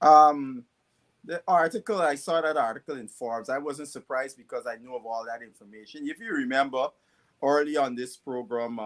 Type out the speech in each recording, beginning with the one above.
Um, the article, I saw that article in Forbes. I wasn't surprised because I knew of all that information. If you remember, early on this program,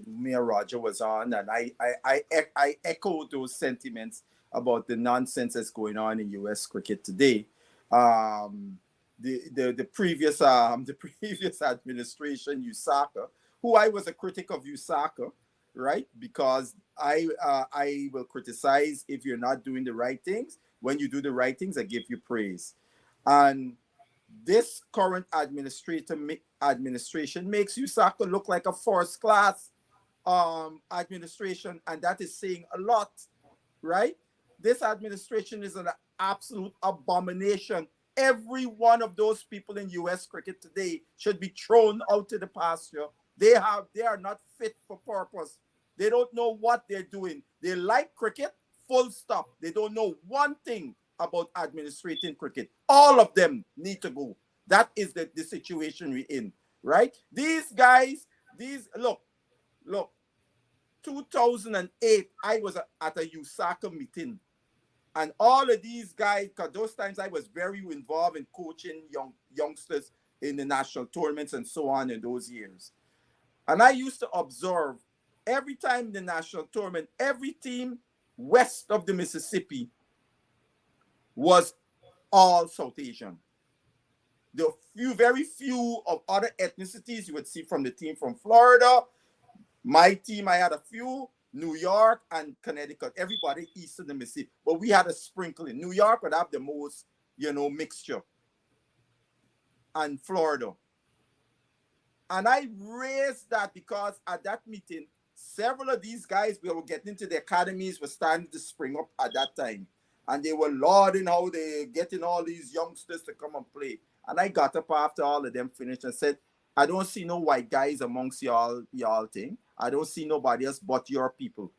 me and Roger was on, and I echoed those sentiments about the nonsense that's going on in U.S. cricket today. Um, the previous the previous administration, Usaka, who I was a critic of Usaka, right? Because I will criticize if you're not doing the right things. When you do the right things, I give you praise. And this current administration makes Usaka look like a first class administration, and that is saying a lot, right? This administration is an absolute abomination. Every one of those people in U.S. cricket today should be thrown out to the pasture. They are not fit for purpose. They don't know what they're doing. They like cricket, full stop. They don't know one thing about administrating cricket. All of them need to go. That is the situation we're in, right? These guys, look, 2008, I was at a USACA meeting. And all of these guys, because those times I was very involved in coaching youngsters in the national tournaments and so on in those years. And I used to observe every time in the national tournament, every team west of the Mississippi was all South Asian. The very few of other ethnicities you would see from the team from Florida. My team, I had a few, New York and Connecticut, everybody east of the Mississippi. But we had a sprinkling. New York would have the most, mixture. And Florida. And I raised that because at that meeting, several of these guys we were getting into the academies were starting to spring up at that time. And they were lauding how they getting all these youngsters to come and play. And I got up after all of them finished and said, I don't see no white guys amongst y'all thing. I don't see nobody else but your people.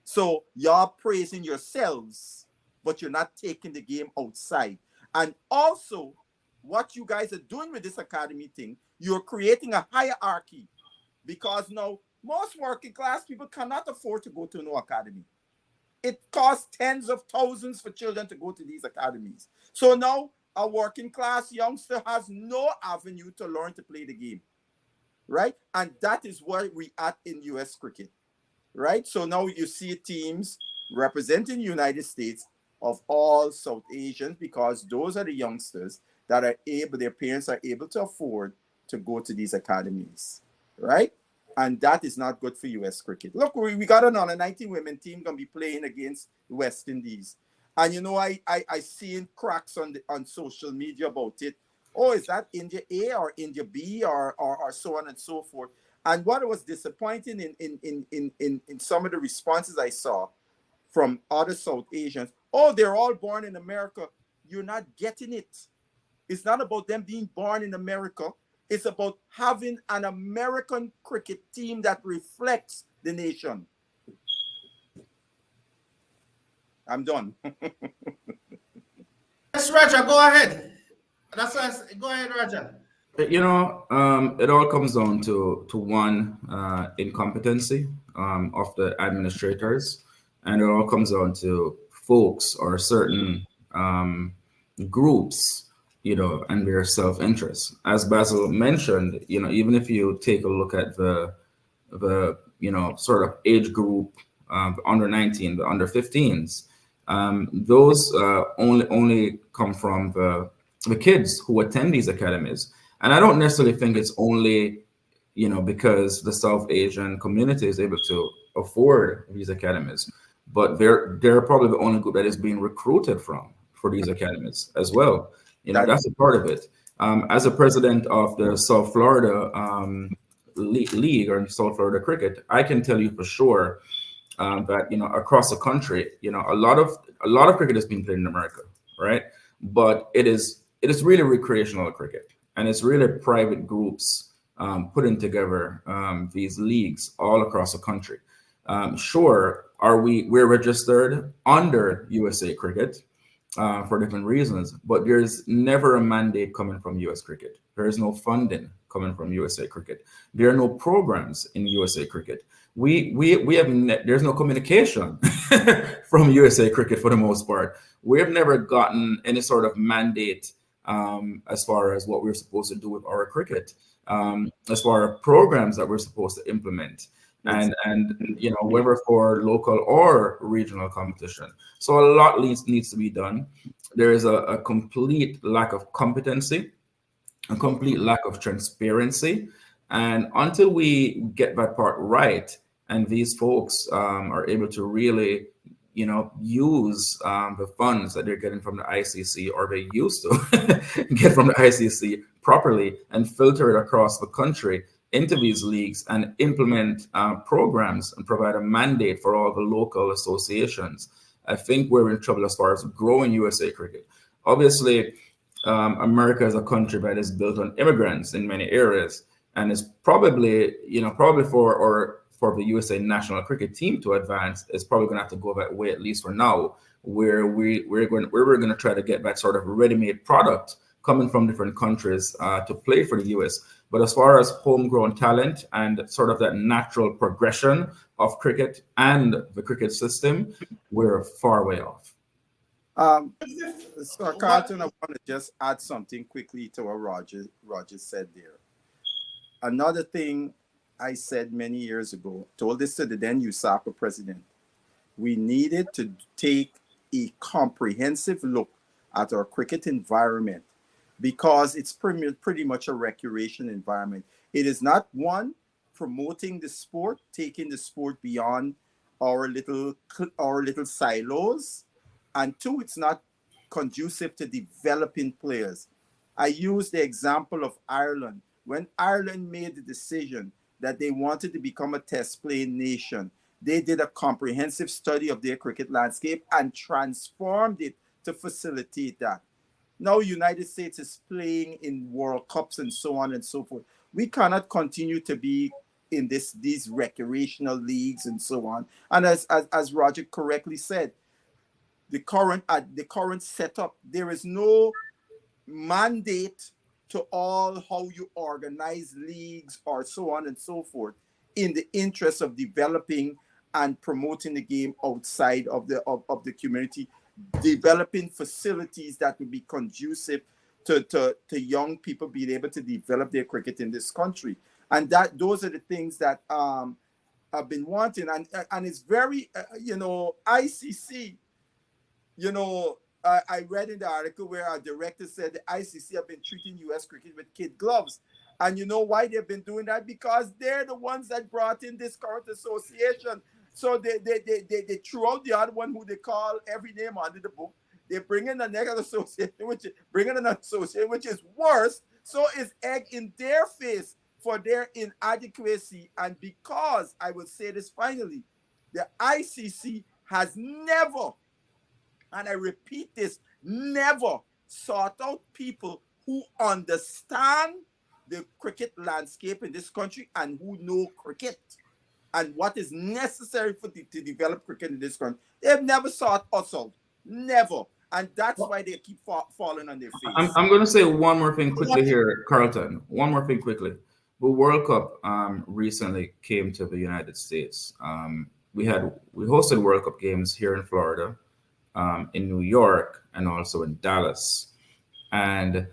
So y'all praising yourselves, but you're not taking the game outside. And also, what you guys are doing with this academy thing, you're creating a hierarchy. Because now, most working class people cannot afford to go to no academy. It costs tens of thousands for children to go to these academies. So now, a working class youngster has no avenue to learn to play the game, right? And that is where we at in U.S. cricket, right? So now you see teams representing the United States of all South Asians because those are the youngsters that are able, their parents are able to afford to go to these academies, right? And that is not good for U.S. cricket. Look, we got an under 19 women team going to be playing against the West Indies. And I seen cracks on social media about it. Oh, is that India A or India B or so on and so forth? And what was disappointing in some of the responses I saw from other South Asians, oh, they're all born in America. You're not getting it. It's not about them being born in America. It's about having an American cricket team that reflects the nation. I'm done. Yes, Roger, go ahead. Go ahead, Roger. It all comes down to one incompetency of the administrators, and it all comes down to folks or certain groups, and their self-interest. As Basil mentioned, even if you take a look at the sort of age group, under 19, the under 15s, those only come from the kids who attend these academies. And I don't necessarily think it's only, because the South Asian community is able to afford these academies, but they're probably the only group that is being recruited for these academies as well. That's a part of it. As a president of the South Florida League or South Florida Cricket, I can tell you for sure that across the country, a lot of cricket is being played in America, right? But it is really recreational cricket, and it's really private groups putting together these leagues all across the country. Sure, we're registered under USA Cricket for different reasons, but there's never a mandate coming from US Cricket. There is no funding coming from USA Cricket. There are no programs in USA Cricket. We have there's no communication from USA Cricket for the most part. We have never gotten any sort of mandate as far as what we're supposed to do with our cricket, as far as programs that we're supposed to implement, and you know, whether for local or regional competition. So a lot needs to be done. There is a complete lack of competency, a complete lack of transparency, and until we get that part right, and these folks are able to really, you know, use the funds that they're getting from the ICC, or they used to get from the ICC properly, and filter it across the country into these leagues and implement programs and provide a mandate for all the local associations, I think we're in trouble as far as growing USA Cricket. Obviously, America is a country that is built on immigrants in many areas, and it's probably, you know, probably for the USA national cricket team to advance, it's probably going to have to go that way, at least for now, where we're going to try to get that sort of ready-made product coming from different countries to play for the US. But as far as homegrown talent and sort of that natural progression of cricket and the cricket system, we're far way off. So Carlton, I want to just add something quickly to what Roger said there. Another thing I said many years ago, told this to the then USACA president, we needed to take a comprehensive look at our cricket environment, because it's pretty much a recreation environment. It is not, one, promoting the sport, taking the sport beyond our little silos, and two, it's not conducive to developing players. I use the example of Ireland. When Ireland made the decision that they wanted to become a test playing nation, they did a comprehensive study of their cricket landscape and transformed it to facilitate that. Now United States is playing in World Cups and so on and so forth. We cannot continue to be in these recreational leagues and so on. And as Roger correctly said, the current setup, there is no mandate to all how you organize leagues or so on and so forth in the interest of developing and promoting the game outside of the community, developing facilities that would be conducive to young people being able to develop their cricket in this country. And those are the things that I've been wanting. And it's very, ICC, I read in the article where our director said the ICC have been treating U.S. cricket with kid gloves. And you know why they've been doing that? Because they're the ones that brought in this current association. So they threw out the other one, who they call every name under the book. They bring in another association, which is worse. So it's egg in their face for their inadequacy. And because, I will say this finally, the ICC has never, and I repeat this, never sought out people who understand the cricket landscape in this country and who know cricket and what is necessary to develop cricket in this country. They've never sought us out. Never. And that's why they keep falling on their face. I'm going to say one more thing quickly here, Carlton. One more thing quickly. The World Cup recently came to the United States. We hosted World Cup games here in Florida, in New York, and also in Dallas. And,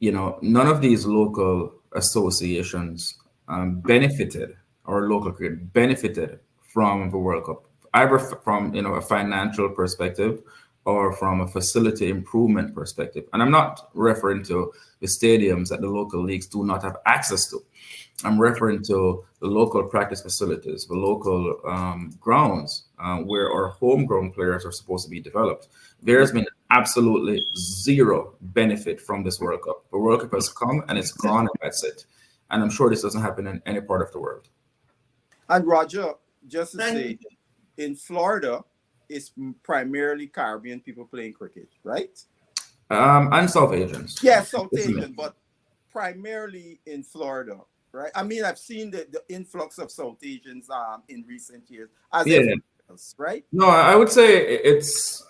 none of these local associations benefited, or local cricket benefited from the World Cup, either from, a financial perspective or from a facility improvement perspective. And I'm not referring to the stadiums that the local leagues do not have access to. I'm referring to the local practice facilities, the local grounds where our homegrown players are supposed to be developed. There's been absolutely zero benefit from this World Cup. The World Cup has come and it's gone, and that's it. And I'm sure this doesn't happen in any part of the world. And Roger, just to say, in Florida, it's primarily Caribbean people playing cricket, right? And South Asians. Yeah, South Asian, but primarily in Florida, right? I mean, I've seen the influx of South Asians in recent years, else, right? No, I would say it's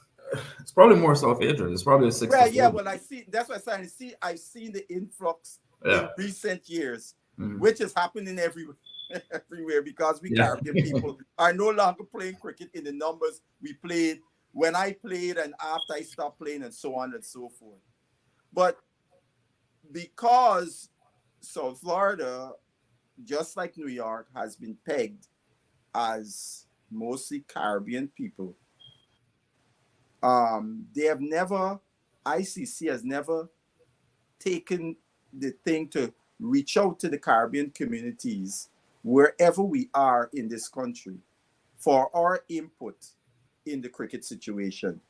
probably more South Asian. It's probably 60. Right, yeah. Well, I see. That's what I'm saying. I've seen the influx in recent years, which is happening everywhere because we Caribbean people are no longer playing cricket in the numbers we played when I played and after I stopped playing and so on and so forth. But because South Florida, just like New York, has been pegged as mostly Caribbean people, they have never, ICC has never taken the thing to reach out to the Caribbean communities wherever we are in this country for our input in the cricket situation.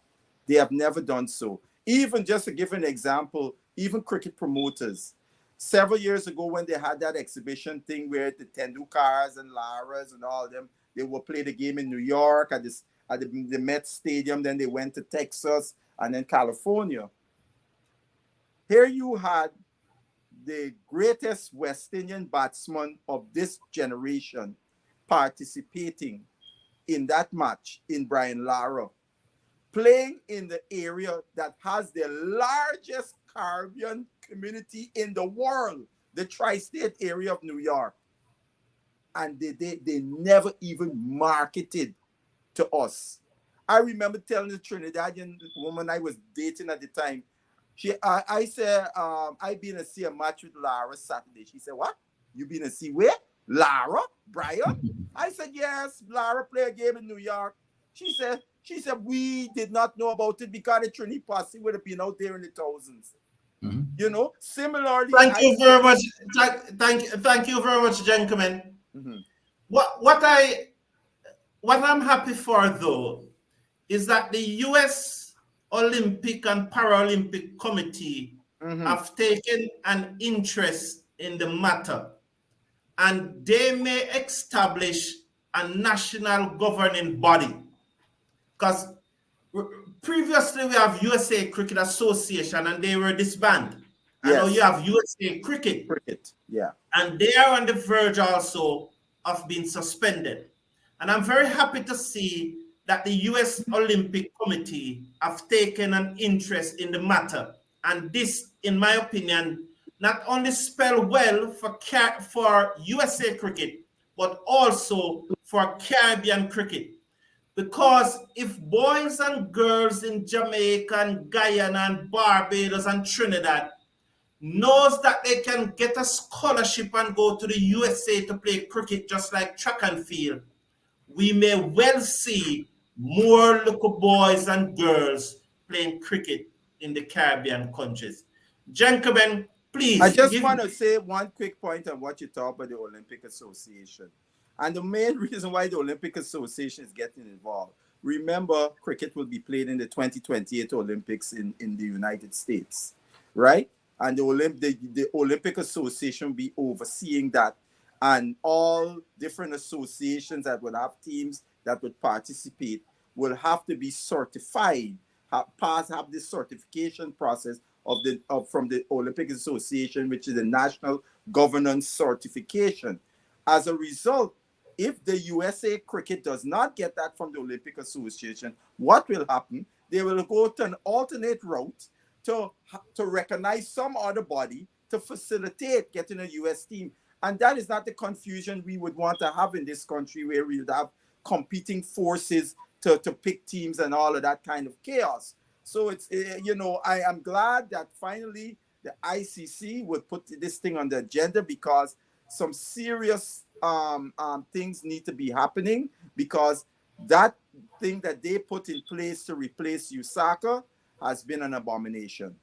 They have never done so. Even just to give an example, even cricket promoters, several years ago when they had that exhibition thing where the Tendulkars and Laras and all of them, they will play the game in New York at the Met Stadium, then they went to Texas and then California. Here you had the greatest West Indian batsman of this generation participating in that match in Brian Lara, playing in the area that has the largest Caribbean community in the world, the tri-state area of New York. And they never even marketed to us. I remember telling the Trinidadian woman I was dating at the time, I said, I been to see a match with Lara Saturday. She said, what? You been to see where? Lara? Brian? I said, yes, Lara play a game in New York. She said, we did not know about it because the Trini posse would have been out there in the thousands. Mm-hmm. You know, similarly. Thank you very much. Thank you very much, gentlemen. Mm-hmm. What I'm happy for though is that the U.S. Olympic and Paralympic Committee have taken an interest in the matter, and they may establish a national governing body. Because previously we have USA Cricket Association and they were disbanded. Yes. I know you have USA Cricket. Yeah. And they are on the verge also of being suspended. And I'm very happy to see that the U.S. Olympic Committee have taken an interest in the matter. And this, in my opinion, not only spell well for USA cricket, but also for Caribbean cricket. Because if boys and girls in Jamaica and Guyana and Barbados and Trinidad knows that they can get a scholarship and go to the USA to play cricket just like track and field, we may well see more little boys and girls playing cricket in the Caribbean countries. Gentlemen, please. I just want to say one quick point on what you talk about the Olympic Association. And the main reason why the Olympic Association is getting involved. Remember, cricket will be played in the 2028 Olympics in the United States, right? And the Olympic Association will be overseeing that. And all different associations that would have teams that would participate will have to be certified, have this certification process from the Olympic Association, which is the National Governance Certification. As a result, if the USA Cricket does not get that from the Olympic Association, what will happen? They will go to an alternate route to recognize some other body to facilitate getting a US team. And that is not the confusion we would want to have in this country, where we would have competing forces to pick teams and all of that kind of chaos. So it's, I am glad that finally the ICC would put this thing on the agenda, because some serious things need to be happening, because that thing that they put in place to replace USACA has been an abomination.